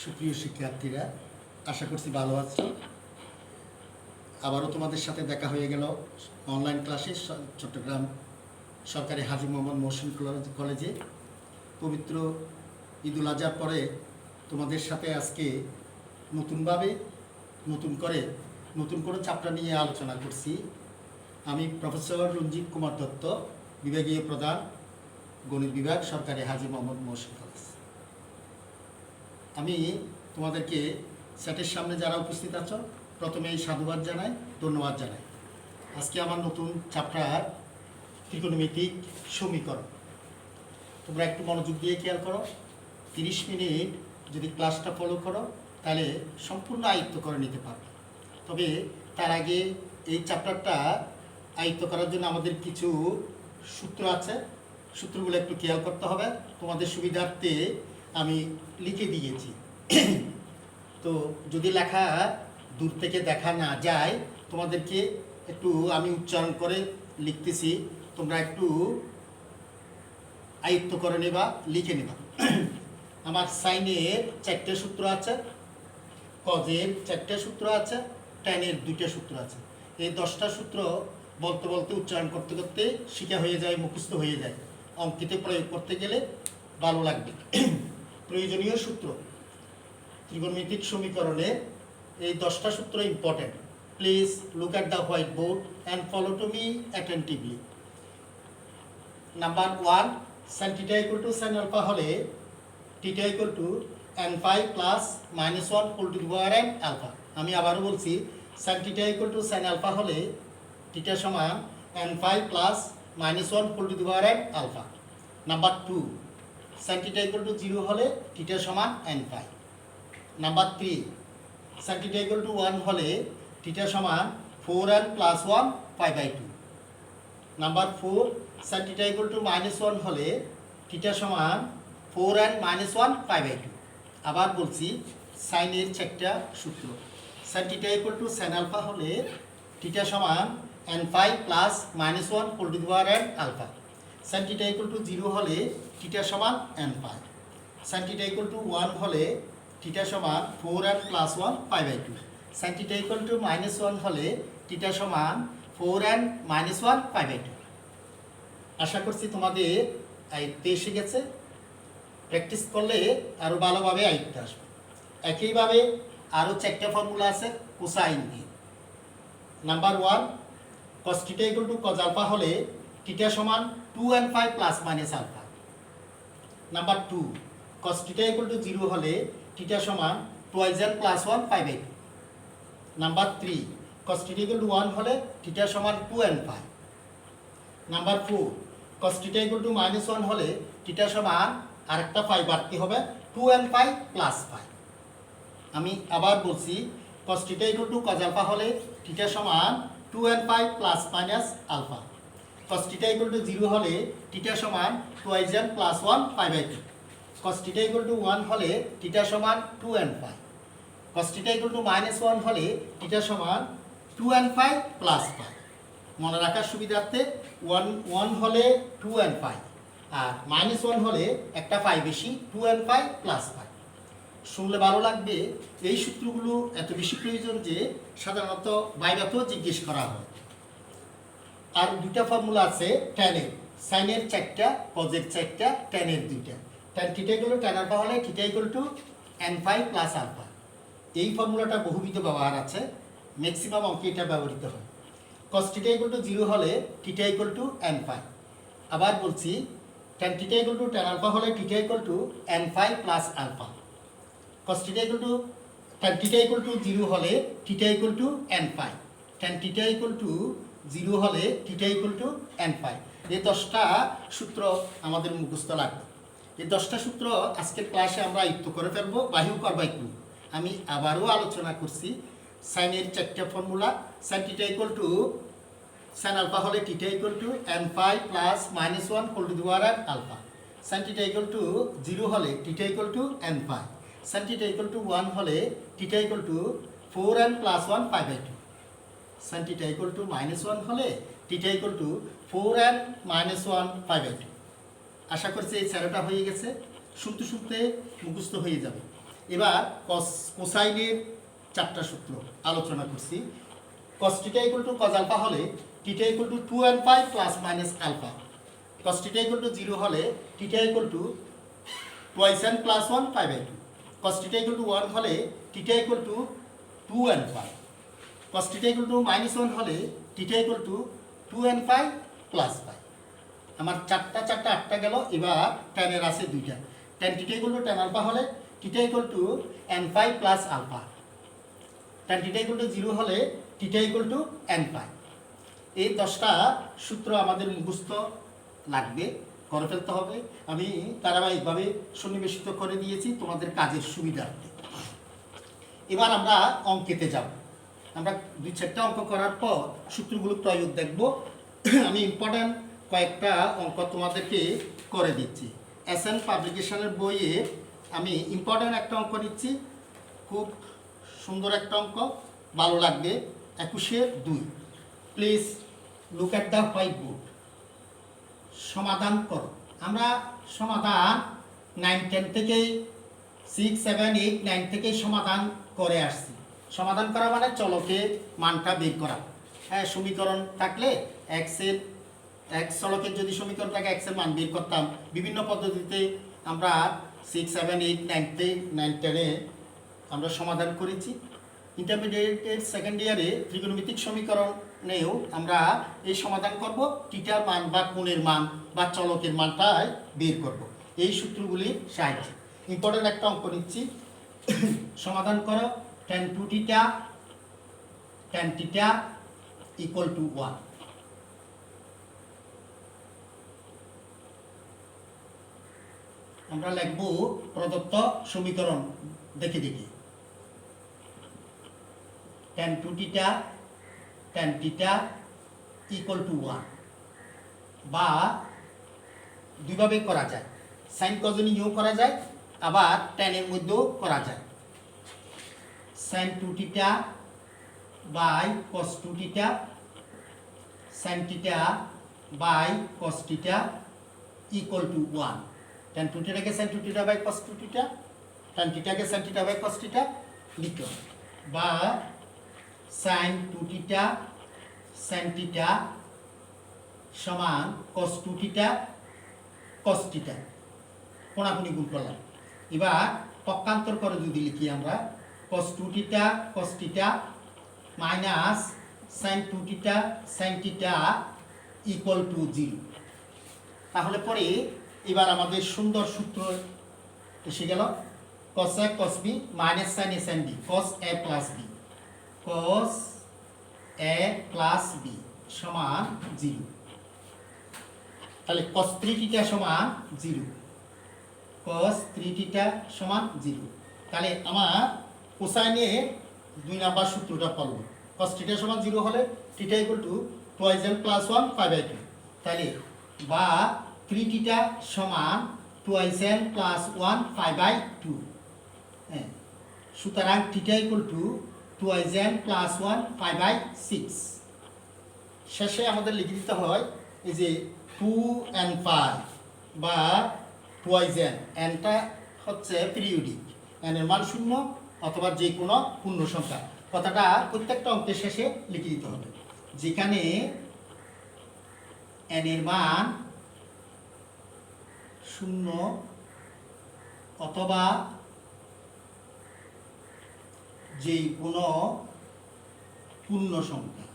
সুপ্রিয় শিক্ষার্থীরা, আশা করছি ভালো আছো। আবারও তোমাদের সাথে দেখা হয়ে গেল অনলাইন ক্লাসে চট্টগ্রাম সরকারি হাজী মোহাম্মদ মহসিন কলেজে। পবিত্র ঈদুল আজহার পরে তোমাদের সাথে আজকে নতুন করে চ্যাপ্টার নিয়ে আলোচনা করছি। আমি প্রফেসর রঞ্জিত কুমার দত্ত, বিভাগীয় প্রধান, গণিত বিভাগ, সরকারি হাজী মোহাম্মদ মহসিন কলেজ। আমি তোমাদেরকে সেটের সামনে যারা উপস্থিত আছো, প্রথমেই সাধুবাদ জানাই, ধন্যবাদ জানাই। আজকে আমার নতুন চ্যাপ্টার ত্রিকোণমিতিক সমীকরণ। তোমরা একটু মনোযোগ দিয়ে খেয়াল করো। 30 মিনিট যদি ক্লাসটা ফলো করো তাহলে সম্পূর্ণ আয়ত্ত করে নিতে পারবে। তবে তার আগে এই চ্যাপ্টারটা আয়ত্ত করার জন্য আমাদের কিছু সূত্র আছে, সূত্রগুলো একটু খেয়াল করতে হবে। তোমাদের সুবিধার্থে আমি লিখে দিয়েছি। তো যদি লেখা দূর থেকে দেখা না যায়, তোমাদেরকে একটু আমি উচ্চারণ করে লিখতেছি, তোমরা একটু আয়ত্ত করে নেবা, লিখে নেবা। আমার সাইনের 4টে সূত্র আছে, কজের 4টে সূত্র আছে, ট্যানের 2টে সূত্র আছে। এই 10টা সূত্র বলতে বলতে উচ্চারণ করতে করতে শিখা হয়ে যায়, মুখস্থ হয়ে যায়। অঙ্কিতে প্রয়োগ করতে গেলে ভালো লাগবে। প্রয়োজনীয় সূত্র ত্রিকোণমিতিক সমীকরণে এই 10টা সূত্র important. Please look at the white board and follow to me attentively. Number 1, sin θ = sin α হলে θ = n phi plus -1 whole to the power n alpha। আমি আবারও বলছি, sin θ = sin α হলে θ সমান n phi plus -1 whole to the power n alpha। Number 2, sin θ = 0 হলে θ সমান n phi। Number 3, sin θ = 1 হলে θ সমান 4n plus 1 pi/2। Number 4, sin θ = -1 হলে θ সমান 4n - 1 pi/2। আবার বলছি, সাইনের 4টা সূত্র। sin θ = sin α হলে θ সমান n phi plus -1 whole to the power n alpha। sin θ = 0 হলে θ সমান n phi। sin θ = 1 হলে θ সমান 4n plus 1 pi/2। sin θ = -1 হলে θ সমান 4n - 1 pi/2। আশা করছি তোমাদের আয়ত্তে এসে গেছে। প্র্যাকটিস করলে আরও ভালোভাবে আয়ত্তে আসবে। একইভাবে আরও 4টা ফর্মুলা আছে কোসাইন দিয়ে। নাম্বার 1, cos θ = cos α হলে θ সমান 2n phi plus minus alpha। Number 2, cos θ = 0 হলে θ সমান 2n plus 1 pi/2। Number 3, cos θ = 1 হলে θ সমান 2n phi। নাম্বার 4, cos θ = -1 হলে θ সমান আরেকটা পাই বাড়তে হবে 2n phi plus phi। আমি আবার বলছি, cos θ = cos α হলে θ সমান 2n phi plus minus alpha। cos θ = 0 হলে θ সমান 2n plus 1 pi/2। cos θ = 1 হলে θ সমান 2n phi। cos θ = -1 হলে θ সমান 2n phi plus phi। মনে রাখার সুবিধার্থে 1 হলে 2n phi আর -1 হলে একটা পাই বেশি 2n phi plus phi। শুনলে ভালো লাগবে। এই সূত্রগুলো এত বেশি প্রয়োজন যে সাধারণত বাইরেতেও জিজ্ঞেস করা হয়। আর 2টা ফর্মুলা আছে ট্যানের, সাইনের 4টা, কজের 4টা, ট্যানের 2টা। tan θ = tan α হলে θ = n phi plus alpha। এই ফর্মুলাটা বহুবিধ ব্যবহার আছে, ম্যাক্সিমাম অঙ্কে এটা ব্যবহৃত হয়। cos θ = 0 হলে θ = n phi। আবার বলছি, tan θ = tan α হলে θ = n phi plus alpha। cos θ = tan θ = 0 হলে θ = n phi। tan θ = 0 হলে θ = n phi। এই 10টা সূত্র আমাদের মুখস্থ লাগবে। এই 10টা সূত্র আজকের ক্লাসে আমরা আয়ত্ত করে ফেলবো, বাহিও করবা একটু। আমি আবারও আলোচনা করছি, সাইনের 4টা ফর্মুলা। sin θ = sin α হলে θ = n phi plus -1 whole to the power n alpha। sin θ = 0 হলে θ = n phi। sin θ = 1 হলে θ = 4n plus 1 pi/2। sin θ = -1 হলে θ = 4n - 1 pi/2। আশা করছি এই 4টা হয়ে গেছে, শুনতে শুনতে মুখস্থ হয়ে যাবে। এবার কোসাইনের 4টা সূত্র আলোচনা করছি। cos θ = cos আলফা হলে θ = 2nπ plus minus alpha. cos θ = 0 হলে θ = 2n প্লাস 1 π/2। cos θ = 1 হলে θ = 2nπ। cos θ = -1 হলে θ = 2nπ প্লাস π। আমার 4টা 8টা গেল। এবার tan এর আছে 2টা। tan θ = tan আলফা হলে θ = nπ প্লাস আলফা। tan θ = 0 হলে θ = nπ। এই 10টা সূত্র আমাদের মুখস্থ লাগবে, করে ফেলতে হবে। আমি ধারাবাহিকভাবে সন্নিবেশিত করে দিয়েছি তোমাদের কাজের সুবিধার্থে। এবার আমরা অঙ্কেতে যাব। আমরা 2-4টা অঙ্ক করার পর সূত্রগুলো প্রয়োগ দেখব। আমি ইম্পর্ট্যান্ট কয়েকটা অঙ্ক তোমাদেরকে করে দিচ্ছি। এসএন পাবলিকেশনের বইয়ে আমি ইম্পর্ট্যান্ট একটা অঙ্ক নিচ্ছি, খুব সুন্দর একটা অঙ্ক, ভালো লাগবে। 21-2। Please look at the white board. সমাধান করো। আমরা সমাধান 9-10 থেকেই 6-7-8-9 থেকেই সমাধান করে আসছি। সমাধান করা মানে চলকে মানটা বের করা। হ্যাঁ, সমীকরণ থাকলে এক্সের চলকের যদি সমীকরণ থাকে এক্সের মান বের করতাম। বিভিন্ন পদ্ধতিতে আমরা 6-7-8-9-10-এ আমরা সমাধান করেছি। ইন্টারমিডিয়েটের সেকেন্ড ইয়ারে ত্রিকোণমিতিক সমীকরণেও আমরা এই সমাধান করব। থিটার মান বা কোণের মান বা চলকের মানটাই বের করব এই সূত্রগুলির সাহায্যে। ইম্পর্টেন্ট একটা অঙ্ক নিচ্ছি। সমাধান করো। tan 2θ tan θ = 1। আমরা লিখব প্রদত্ত সমীকরণ দেখে দেখে। tan 2θ tan θ = 1, বা দুইভাবে করা যায়। সাইন কজনিও করা যায়, আবার tan এর মধ্যেও করা যায়। sin 2θ by cos 2θ sin θ by cos θ = 1। tan 2θ-কে sin 2θ বাই cos 2θ, tan θ-কে sin θ বাই cos θ লিখলাম, বা sin 2θ sin θ সমান cos 2θ cos θ, কোণাকুণি গুণ করলাম। এবার পক্ষান্তর করে যদি লিখি আমরা cos 2θ cos θ minus sin 2θ sin θ = 0। তাহলে পরে এবার আমাদের সুন্দর সূত্র এসে গেল। cos a cos b minus sin a sin b cos a plus b cos a plus b সমান 0। তাহলে cos 3θ সমান 0, cos 3θ সমান 0। তাহলে আমার কোসাইনে 2 নাম্বার সূত্রটা পড়ব। cos θ সমান 0 হলে θ = 2n প্লাস 1 π/2। তাহলে বা 3θ সমান 2n প্লাস 1 π/2। হ্যাঁ, সুতরাং θ = 2n প্লাস 1 π/6। শেষে আমাদের লিখে দিতে হয় এই যে 2nπ বা 2n, nটা হচ্ছে পিরিয়ডিক, n এর মান 0 অথবা যে কোনো পূর্ণ সংখ্যা। কথাটা প্রত্যেকটা অঙ্কের শেষে লিখে দিতে হবে। যেখানে n এর মান 0 অথবা যে কোনো পূর্ণ সংখ্যা।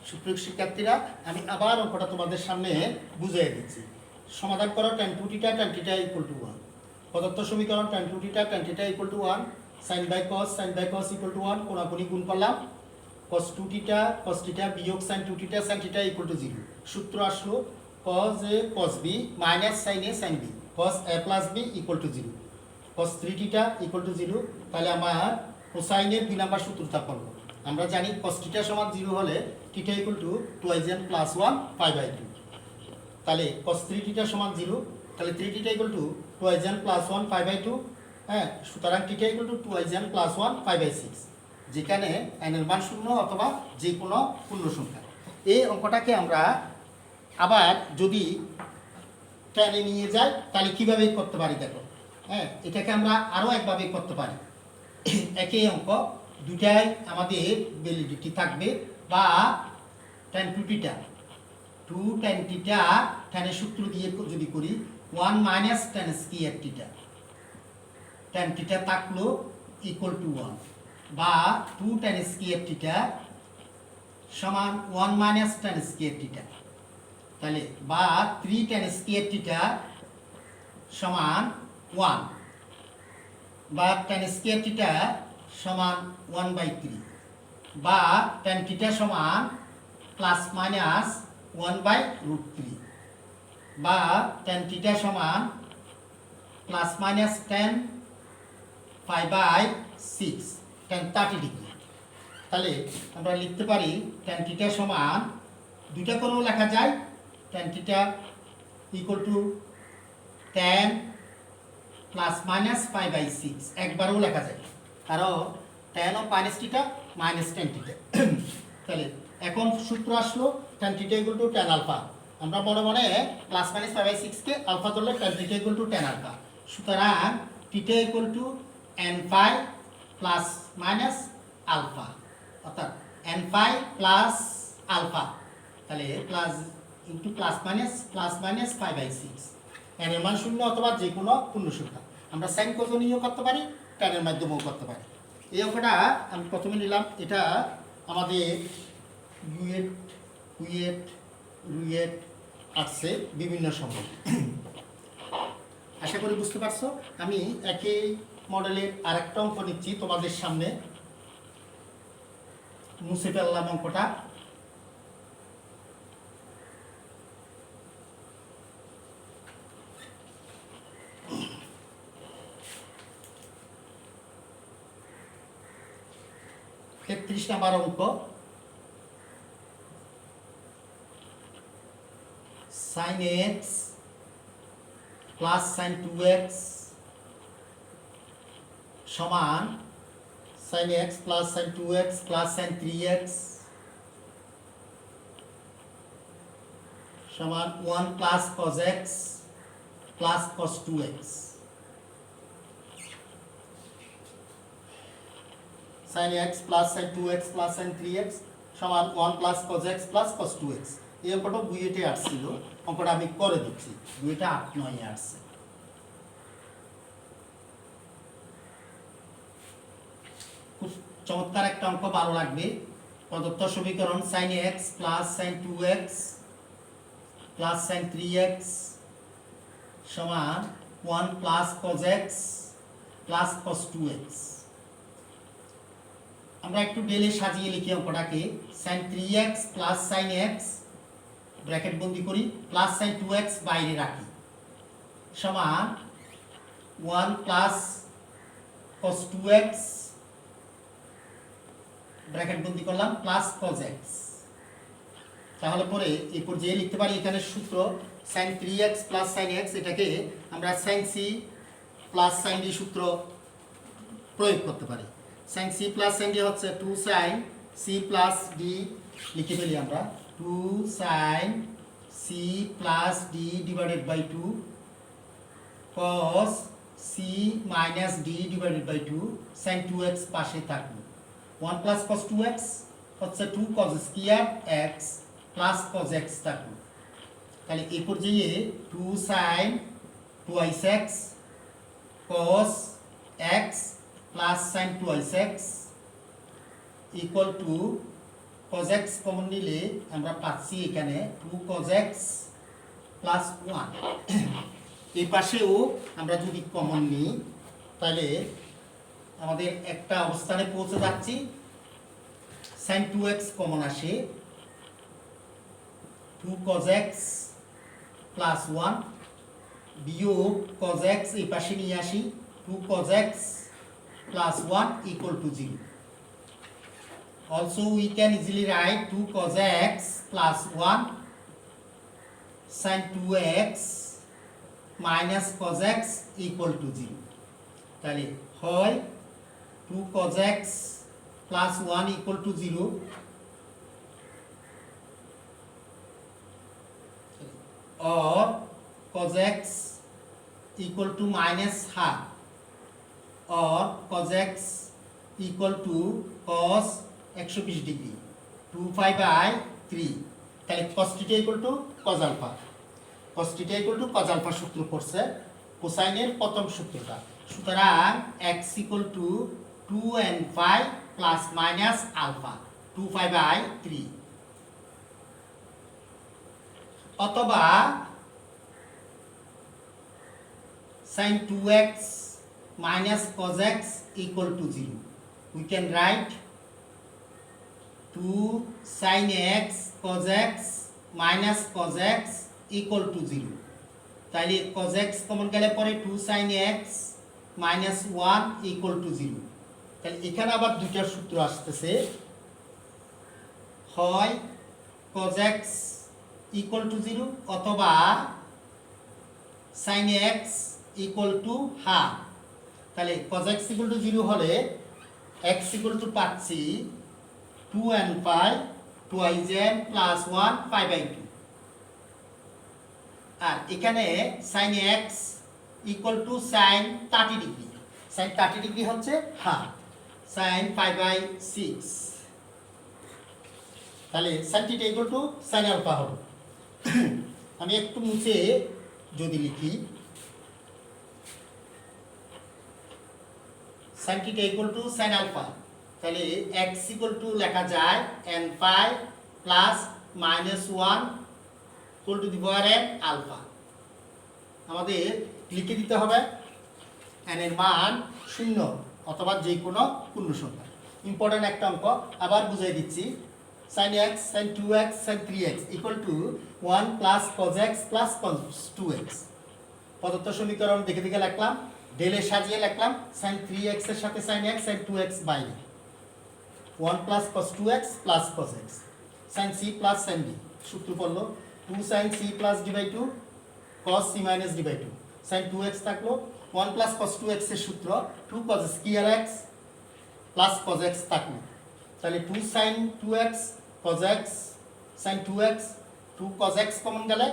সুপ্রিয় শিক্ষার্থীরা, আমি আবার অঙ্কটা তোমাদের সামনে বুঝিয়ে দিচ্ছি। সমাধান করো tan 2θ tan θ = 1। প্রদত্ত সমীকরণ tan 2θ tan θ = 1, sin by cos = 1, কোণাকুণি গুণ করলাম। cos 2θ cos θ বিয়োগ sin 2θ sin θ = 0। সূত্র আসলো cos a cos b minus sin a sin b cos a plus b = 0, cos 3θ = 0। তাহলে আমার কোসাইনের 2 নাম্বার সূত্রটা পড়ব। আমরা জানি cos θ সমান 0 হলে θ = 2n প্লাস 1 π/2। তাহলে cos 3θ সমান 0, তাহলে 3θ = 2n প্লাস 1 π/2। হ্যাঁ, সুতরাং θ = 2n প্লাস 1 π/6, যেখানে n এর মান 0 অথবা যে কোনো পূর্ণ সংখ্যা। এই অঙ্কটাকে আমরা আবার যদি টেনে নিয়ে যাই তাহলে কীভাবে করতে পারি দেখো। হ্যাঁ, এটাকে আমরা আরও একভাবে করতে পারি। একই অঙ্ক দুটাই আমাদের ভ্যালিডিটি থাকবে, বা টেন টু টিটা, টু টেন টিটা টেনের সূত্র দিয়ে যদি করি 1 মাইনাস টেন স্কয়ার টিটা, টেন টিটা থাকলো ইকুয়াল টু 1, বা 2 টেন স্কয়ার টিটা সমান 1 মাইনাস টেন স্কয়ার টিটা, তাহলে বা 3 টেন স্কয়ার টিটা সমান 1, বা টেন স্কয়ার টিটা সমান 1/3, বা টেন টিটা সমান প্লাস মাইনাস 1/√3, বা টেন টিটা সমান প্লাস মাইনাস 10 5/6, 10 30 ডিগ্রি। তাহলে আমরা লিখতে পারি টেন টিটা সমান, দুইটা করেও লেখা যায়, ten theta equal to 10 plus minus 5/6, একবারও লেখা যায়, কারণ 10 ও মাইনাস টিটা মাইনাস 10 টিটা। তাহলে এখন সূত্র আসলো ten theta equal to 10 alpha. আমরা মনে মনে প্লাস মাইনাস 5/6 কে আলফা ধরলে ten theta equal to 10 alpha. সুতরাং theta equal to n5 plus minus alpha, অর্থাৎ n5 প্লাস আলফা, তাহলে plus into plus minus 5/6, n এর মান 0 অথবা যে কোনো পূর্ণ সংখ্যা। আমরা সাইন কোজনীয় করতে পারি, ট্যানের মাধ্যমেও করতে পারি। এই অঙ্কটা আমি প্রথমে নিলাম, এটা আমাদের রুয়েট আসছে বিভিন্ন সময়। আশা করি বুঝতে পারছো। আমি একই মডেলের আরেকটা অঙ্ক নিচ্ছি তোমাদের সামনে, মুছে ফেললাম অঙ্কটা। তেত্রিশ নাম্বার অঙ্ক, sin x plus sin 2x সমান sin x plus sin 2x plus sin 3x সমান 1 plus cos x plus cos 2x। sin x plus sin 2x plus sin 3x সমান 1 plus cos x plus cos 2x। এই অঙ্কটা বুয়েটে আসছিল, অঙ্কটা আমি করে দিচ্ছি, বুয়েটে 8-9 আসছে। খুব চমৎকার একটা অঙ্ক, ভালো লাগবে। প্রদত্ত সমীকরণ sin x plus sin 2x plus sin 3x সমান 1 plus cos x plus cos 2x। আমরা একটু ডেলে সাজিয়ে লিখি অঙ্কটাকে, sin 3x plus sin x bracket বন্দি করি, প্লাস sin 2x বাইরে রাখি, সমান 1 প্লাস cos 2x ব্র্যাকেট বন্দি করলাম প্লাস cos x। তাহলে পরে এই পর্যায়ে লিখতে পারি এখানে সূত্র sin 3x plus sin x, এটাকে আমরা sin c plus sin d সূত্র প্রয়োগ করতে পারি। sin c plus sin d হচ্ছে 2 sin c প্লাস d, লিখে ফেলি আমরা 2 sin c plus d divided by 2 cos c minus d divided by 2 sin 2x পাশে থাকবে। 1 প্লাস cos 2x হচ্ছে 2 cos square x plus cos x থাকবে। তাহলে এই পর্যায়ে 2 sin twice x cos x plus sin twice x equal to cos x common নিলে আমরা পাচ্ছি এখানে 2 cos x প্লাস 1। এই পাশেও আমরা যদি কমন নিই তাহলে আমাদের একটা অবস্থানে পৌঁছে যাচ্ছি, sin 2x কমন আসে, 2 cos x প্লাস 1 বিয়োগ cos x এই পাশে নিয়ে আসি, 2 cos x plus 1 equal to 0. Also we can easily write 2 cos x plus 1 sin 2x minus cos x equal to 0. তাহলে হয় 2 cos x plus 1 equal to 0, or cos x equal to minus half or cos x equal to cos 120 degree 2π/3 তাহলে cos θ equal to cos alpha cos θ equal to cos alpha সূত্র পড়ছে কোসাইনের প্রথম সূত্রটা সুতরাং x equal to 2nπ plus minus alpha 2π/3 অথবা sin 2x minus cos x equal to 0 we can write 2 sin x cos x minus cos x equal to 0 তাহলে cos x common গেলে পরে 2 sin x minus 1 equal to 0 তাহলে এখানে আবার দুইটা সূত্র আসতেছে হয় cos x equal to 0 অথবা sin x equal to half তাহলে cos x equal to 0 হলে x equal to পাচ্ছি 2nπ twice n plus 1 π/2 আর এখানে sin x equal to sin 30 degree sin 30 degree হচ্ছে হাফ sin π/6 তাহলে sin θ equal to sin alpha হবে আমি একটু মুছে যদি লিখি sin θ equal to sin alpha তাহলে x equal to লেখা যায় nπ plus minus 1 equal to the power n alpha আমাদের লিখে দিতে হবে n এর মান 0 অথবা যে কোনো পূর্ণ সংখ্যা ইম্পর্টেন্ট একটা অঙ্ক আবার বুঝাই দিচ্ছি sin x sin 2x sin 3x equal to 1 plus cos x plus cos 2x প্রদত্ত সমীকরণ দেখে দেখে লিখলাম ডেলে সাজিয়ে লিখলাম sin 3x এর সাথে sin x sin 2x বাইরে 1 plus cos 2x plus cos x sin c plus sin d সূত্র পড়লো 2 sin c plus d by 2 cos c minus d by 2 sin 2x থাকলো 1 plus cos 2x এর সূত্র 2 cos square x plus cos x থাকলো তাহলে 2 sin 2x cos x sin 2x 2 cos x common গেলে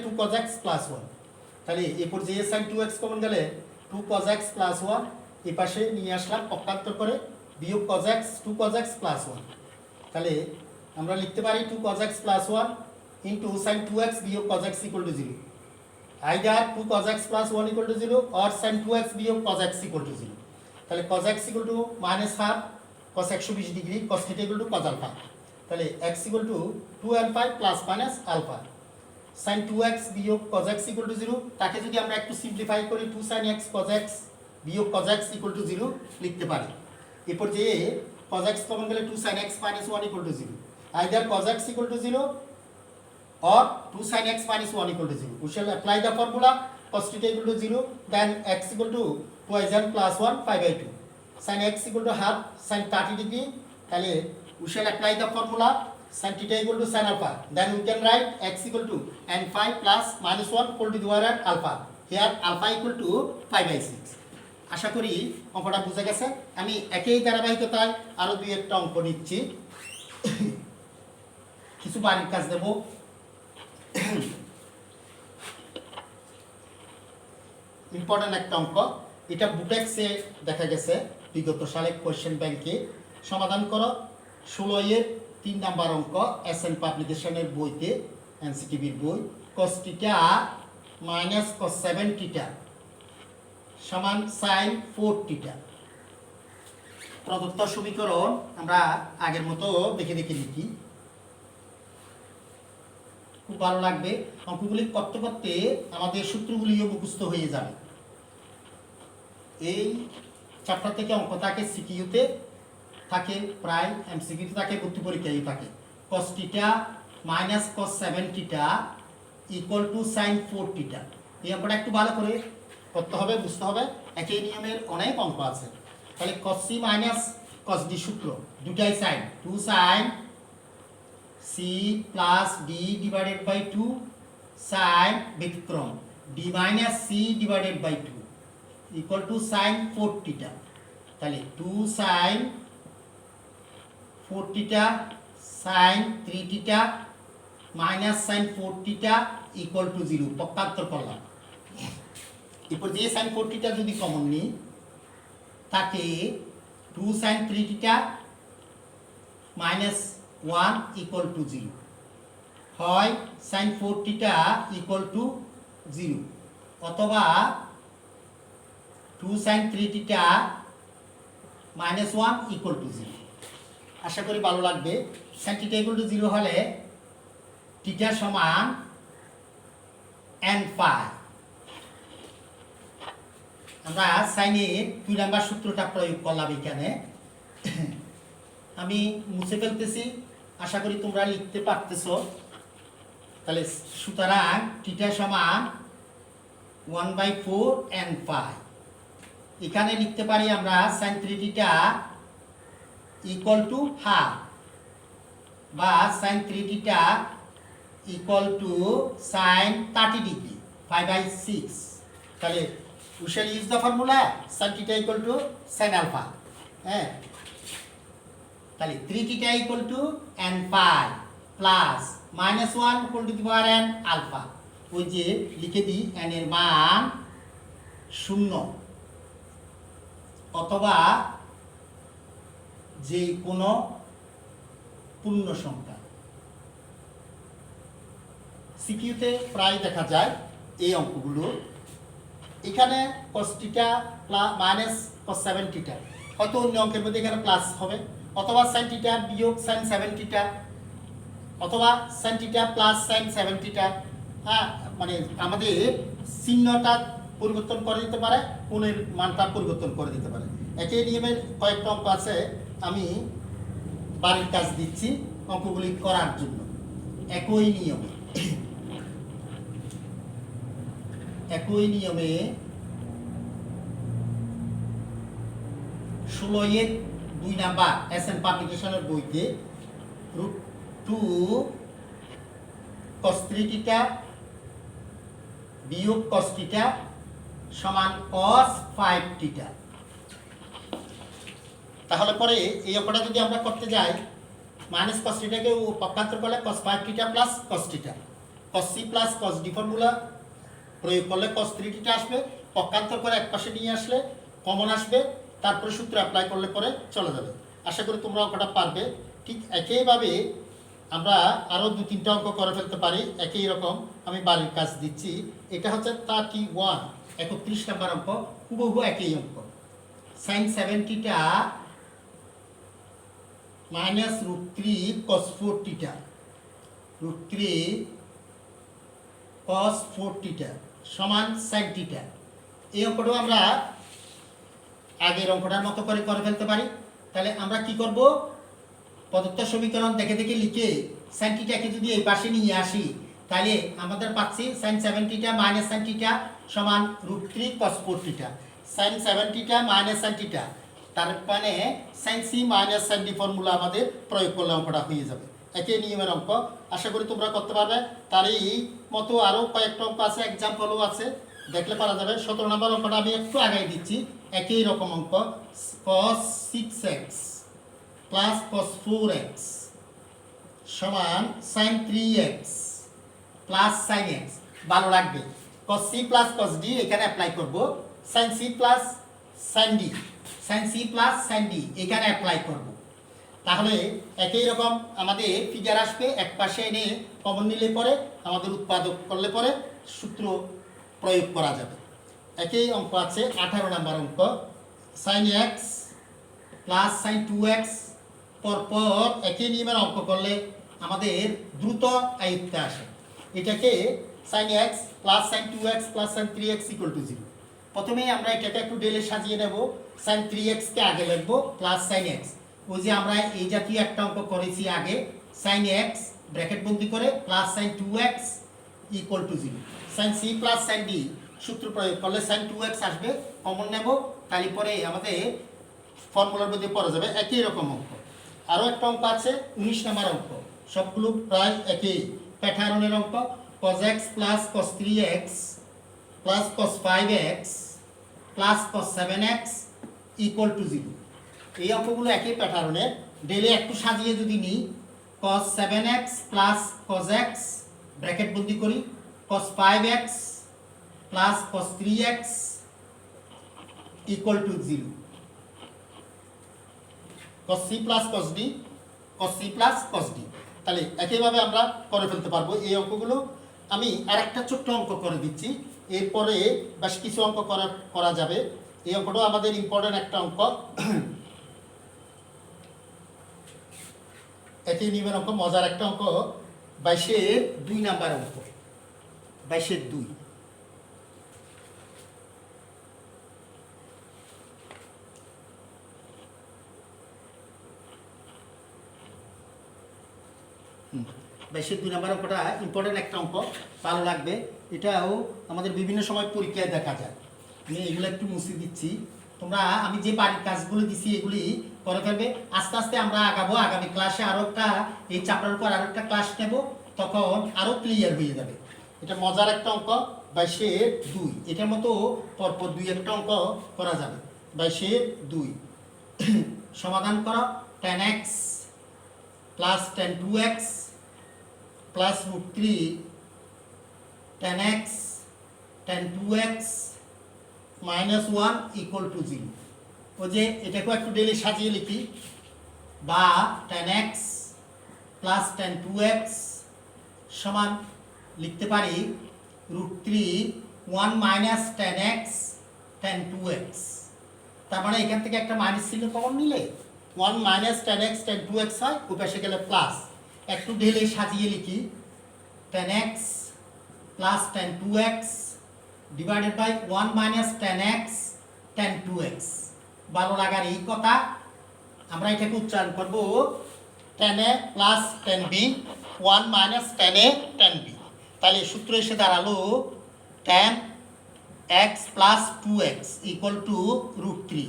2 cos x plus 1 তাহলে এরপর যে sin 2x common গেলে 2 cos x plus 1 এই পাশে নিয়ে আসলাম পক্ষান্তর করে বিয়োগ cos x 2 cos x plus 1 তাহলে আমরা লিখতে পারি 2 cos x plus 1 into sin 2x বিয়োগ cos x equal to 0 either 2 cos x plus 1 equal to 0 or sin 2x বিয়োগ cos x equal to 0 তাহলে cos x equal to minus half cos 120 degree cos θ equal to cos alpha তাহলে x equal to 2nπ plus minus alpha sin 2x বিয়োগ cos x equal to 0 তাকে যদি আমরা একটু simplify করি 2 sin x cos x বিয়োগ cos x equal to 0 লিখতে পারি এরপর যে cos x কমন গেলে 2 sin x minus 1 equal to 0 either cos x equal to 0 or 2 sin x minus 1 equal to 0 we shall apply the formula cos θ equal to 0 then x equal to twice n plus 1 π/2 sin x equal to half sin 30 degree তাহলে we shall apply the formula sin θ equal to sin alpha then we can write x equal to n5 plus minus 1 equal to the power alpha here alpha equal to π/6 আশা করি অঙ্কটা বুঝে গেছে আমি একই ধারাবাহিকতায় আরো দুই একটা অঙ্ক নিচ্ছি কিছু বাড়ির কাজ দেব ইম্পর্টেন্ট একটা অঙ্ক এটা বুটেক্সে দেখা গেছে বিগত সালে কোশ্চেন ব্যাংকে সমাধান করো 16 এর 3 নাম্বার অঙ্ক এসএন পাবলিকেশনের বইতে এনসিটিভির বই cos θ minus cos 7 θ সমান sin 4 θ প্রদত্ত সমীকরণ আমরা আগের মতো দেখে দেখে লিখি খুব ভালো লাগবে অঙ্কগুলি করতে করতে আমাদের সূত্রগুলিও মুখস্থ হয়ে যাবে এই চ্যাপ্টার থেকে অঙ্ক থাকে সিকিউতে থাকে প্রায় এমসিকিউতে থাকে ভর্তি পরীক্ষায় থাকে cos θ minus cos 7 θ equal to sin 4 θ এই অঙ্কটা একটু ভালো করে করতে হবে বুঝতে হবে একই নিয়মের অনেক অঙ্ক আছে তাহলে cos c minus cos d সূত্র দুটাই sin 2 sin c plus d divided by 2 sin ব্যতিক্রম d minus c divided by 2 equal to sin 4 θ তাহলে 2 sin 4 θ sin 3 θ minus sine 4 theta equal to 0 পক্ষান্তর করলাম। এরপর যে সাইন 4 থিটা যদি কমন নিই তাকে 2 sine 3 theta minus 1 equal to 0 হয় সাইন 4 থিটা ইকুয়াল টু 0 অথবা 2 sine 3 theta minus 1 equal to 0। আশা করি ভালো লাগবে। সাইন থিটা ইকুয়াল টু 0 হলে থিটা সমান n পাই। আমরা সাইনের 2 নাম্বার সূত্রটা প্রয়োগ করলাম এখানে। আমি মুছে ফেলতেছি, আশা করি তোমরা লিখতে পারতেছো। তাহলে সুতরাং থিটা সমান 1/4 n পাই। এখানে লিখতে পারি আমরা sine 3 theta equal to half বা sine 3 theta equal to sine 30 degree 5/6। তাহলে we shall use the formula sin theta equal to sin alpha। হ্যাঁ, তাহলে 3 theta equal to n pi plus minus 1 equal to the power n alpha। ওই যে লিখে দিই n এর মান 0 অথবা যে কোনো পূর্ণ সংখ্যা। সিকিউতে প্রায় দেখা যায় এই অঙ্কগুলো। এখানে cos theta minus cos 7 theta, হয়তো অন্য অঙ্কের মধ্যে এখানে প্লাস হবে, অথবা sin থিটা বিয়োগ sin 7 থিটা, অথবা sin theta plus sin 7 theta. হ্যাঁ, মানে আমাদের চিহ্নটা পরিবর্তন করে দিতে পারে, কোণের মানটা পরিবর্তন করে দিতে পারে। একই নিয়মের কয়েকটা অঙ্ক আছে, আমি বাড়ির কাজ দিচ্ছি অঙ্কগুলি করার জন্য। একই নিয়মে 16-2 নাম্বার এসএন পাবলিকেশনের বইতে √2 cos 3 থিটা বিয়োগ cos থিটা সমান cos 5 থিটা। তাহলে পরে এই অঙ্কটা যদি আমরা করতে যাই, মাইনাস cos থিটাকে পক্ষান্তর করলে cos 5 theta plus cos theta, cos c plus cos d formula প্রয়োগ করলে cos 3 থিটা আসবে, পক্ষান্তর করে এক পাশে নিয়ে আসলে কমন আসবে, তারপরে সূত্র অ্যাপ্লাই করলে পরে চলে যাবে। আশা করি তোমরা অঙ্কটা পারবে। ঠিক একইভাবে আমরা আরও 2-3টা অঙ্ক করে ফেলতে পারি একই রকম। আমি বাড়ির কাজ দিচ্ছি। এটা হচ্ছে 31 31 নাম্বার অঙ্ক, হুবহু একই অঙ্ক। Sine 7 theta minus √3 cos 4 theta, √3 cos 4 theta সমান সাইন থিটা। এই অঙ্কটাও আমরা আগের অঙ্কটার মতো করে ফেলতে পারি। তাহলে আমরা কি করব, প্রদত্ত সমীকরণ দেখে দেখে লিখে সাইন থিটাকে যদি এই পাশে নিয়ে আসি, তাহলে আমাদের পাচ্ছি sine 7 theta minus sine theta সমান √3 cos 4 theta. Sine 7 theta minus sine theta, তার মানে sine C minus sine D formula আমাদের প্রয়োগ করলে অঙ্কটা হয়ে যাবে। একই নিয়মের অঙ্ক, আশা করি তোমরা করতে পারবে। তার এই মতো আরও কয়েকটা অঙ্ক আছে, এক্সাম্পলও আছে, দেখলে পারা যাবে। 17 নম্বর অঙ্কটা আমি একটু আগে দিচ্ছি, একই রকম অঙ্ক। cos 6x plus cos 4x সমান sin 3x plus sin x। ভালো লাগবে। cos c plus cos d এখানে অ্যাপ্লাই করব, sin c plus sin d, sin c plus sin d এখানে অ্যাপ্লাই করব। তাহলে একই রকম আমাদের ফিগার আসবে, এক পাশে এনে কমন নিলে পরে আমাদের উৎপাদক করলে পরে সূত্র প্রয়োগ করা যাবে। একই অঙ্ক আছে 18 নম্বর অঙ্ক। sin x plus sin 2x পরপর একই নিয়মের অঙ্ক করলে আমাদের দ্রুত আয়ত্তে আসে। এটাকে sin x plus sin 2x plus sin 3x equal to 0। প্রথমে আমরা এটাকে একটু ডেলে সাজিয়ে নেব। sin 3x কে আগে লিখব প্লাস sin x। ওই যে আমরা এই জাতীয় একটা অঙ্ক করেছি আগে, sin x ব্র্যাকেট বন্ধ করে plus sin 2x equal to 0। sin c plus sin d সূত্র প্রয়োগ করলে sin 2x আসবে, কমন নেব, তাহলে পরে আমাদের ফর্মুলার মধ্যে পড়া যাবে। একই রকম অঙ্ক আরও একটা অঙ্ক আছে 19 নম্বর অঙ্ক, সবগুলো প্রায় একই প্যাটার্নের অঙ্ক। cos x plus cos 3x plus cos 5x plus cos 7x equal to 0। এই অঙ্কগুলো একই প্যাটার্নের, ডেলে একটু সাজিয়ে যদি নিই cos 7x plus cos x bracket বন্ধ করি cos 5x plus cos 3x equal to 0 cos c plus cos d cos c plus cos d। তাহলে একইভাবে আমরা করে ফেলতে পারবো এই অঙ্কগুলো। আমি আরেকটা ছোট্ট অঙ্ক করে দিচ্ছি, এরপরে বেশ কিছু অঙ্ক করা যাবে। এই অঙ্কটাও আমাদের ইম্পর্টেন্ট একটা অঙ্ক, একই নিয়মের অঙ্ক, মজার একটা অঙ্ক। 22-এর 2 নাম্বার অঙ্ক, 22-এর 2। বেশি 2 নাম্বার অঙ্কটা ইম্পর্টেন্ট একটা অঙ্ক, ভালো লাগবে। এটাও আমাদের বিভিন্ন সময় পরীক্ষায় দেখা যায়। আমি এগুলো একটু মুছে দিচ্ছি, তোমরা আমি যে বাড়ির কাজগুলো দিচ্ছি এগুলি করে ফেলবে। আস্তে আস্তে আমরা আগাবো, আগামী ক্লাসে আরও একটা এই চ্যাপ্টারের উপর আরও একটা ক্লাস নেব, তখন আরও ক্লিয়ার হয়ে যাবে। এটা মজার একটা অঙ্ক, 22-এর 2। এটার মতো পরপর 2 একটা অঙ্ক করা যাবে। 22-এর 2 সমাধান করো। 10x plus 10 2x plus √3 10x 10 2x minus 1 equal to 0। ও যে এটাকেও একটু ডেলি সাজিয়ে লিখি, বা 10x প্লাস 10 2x সমান লিখতে পারি √3 1 মাইনাস 10x 10 2x। তার মানে এখান থেকে একটা মাইনাস চিহ্ন কমন নিলে 1 মাইনাস 10x 10 2x হয়, ওই পাশে গেলে প্লাস। একটু ঢেলে সাজিয়ে লিখি 10x plus 10 2x divided by 1 minus 10x 10 2x। ভালো লাগার এই কথা, আমরা এটাকে উচ্চারণ করব 10a plus 10b 1 minus 10a 10b। তাহলে সূত্র এসে দাঁড়ালো 10x plus 2x equal two √3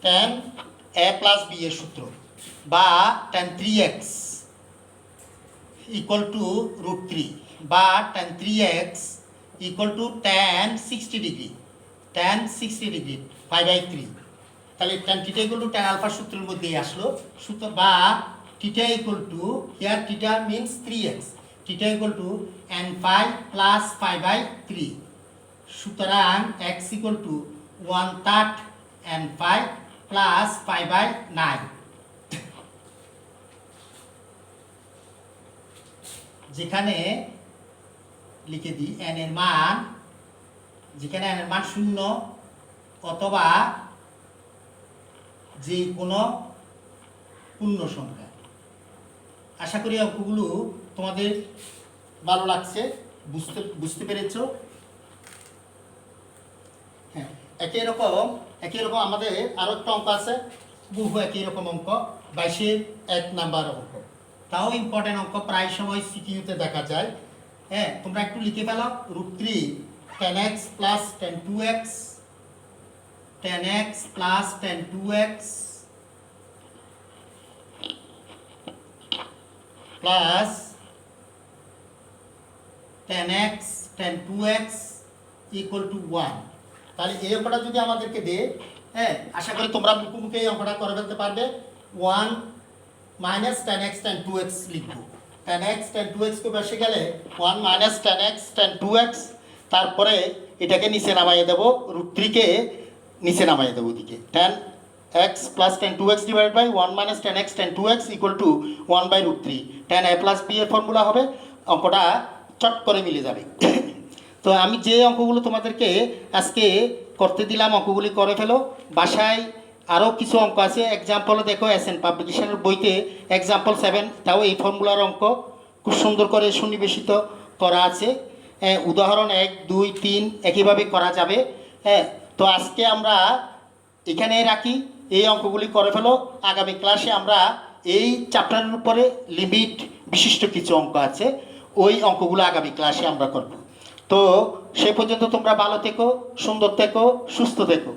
10a plus b এর সূত্র, বা 10 3x equal to √3, বা tan 3x equal to tan 60 degree, tan 60 degree 5/3। তাহলে tan θ equal to tan alpha সূত্রের মধ্যে আসলো সূত্র, বা θ equal to, here θ means 3x, θ equal to n5 plus 5/3। সুতরাং x equal to 1/3 n5 plus 5/9। যেখানে লিখে দিই n এর মান, যেখানে n এর মান 0 অথবা যে কোনো পূর্ণ সংখ্যা। আশা করি অঙ্কগুলো তোমাদের ভালো লাগছে, বুঝতে পেরেছ। হ্যাঁ, একই রকম আমাদের আরও একটা অঙ্ক আছে, বহু একই রকম অঙ্ক, 22-এর 1 নাম্বার অঙ্ক। তাও ইম্পর্টেন্ট অঙ্ক, প্রায় সময় সিকিউতে দেখা যায়। হ্যাঁ, তোমরা একটু লিখে ফেলো √3 10x plus 10 2x 10x plus 10 2x plus 10x 10 2x equal two 1। তাহলে এই অঙ্কটা যদি আমাদেরকে দে, হ্যাঁ, আশা করি তোমরা মুখে এই অঙ্কটা করে ফেলতে পারবে। 1 মাইনাস 10x 10 2x লিখবো, 10x 10 2x কে বসে গেলে 1 মাইনাস 10x 10 2x, তারপরে এটাকে নিচে নামাইয়ে দেবো, √3 কে নিচে নামাইয়ে দেবো ওদিকে, 10x plus 10 2x divide by 1 minus 10x 10 2x equal to 1/√3। 10a plus b এর ফর্মুলা হবে, অঙ্কটা চট করে মিলে যাবে। তো আমি যে অঙ্কগুলো তোমাদেরকে আজকে করতে দিলাম, অঙ্কগুলি করে ফেলো। বাসায় আরও কিছু অঙ্ক আছে, এক্সাম্পলও দেখো এসএন পাবলিকেশনের বইতে এক্সাম্পল 7, তাও এই ফর্মুলার অঙ্ক খুব সুন্দর করে সুনিবেশিত করা আছে। উদাহরণ 1 2 3 একইভাবে করা যাবে। হ্যাঁ, তো আজকে আমরা এখানে রাখি, এই অঙ্কগুলি করে ফেলো। আগামী ক্লাসে আমরা এই চ্যাপ্টারের উপরে লিমিট বিশিষ্ট কিছু অঙ্ক আছে, ওই অঙ্কগুলো আগামী ক্লাসে আমরা করব। তো সে পর্যন্ত তোমরা ভালো থেকো, সুন্দর থেকো, সুস্থ থেকো।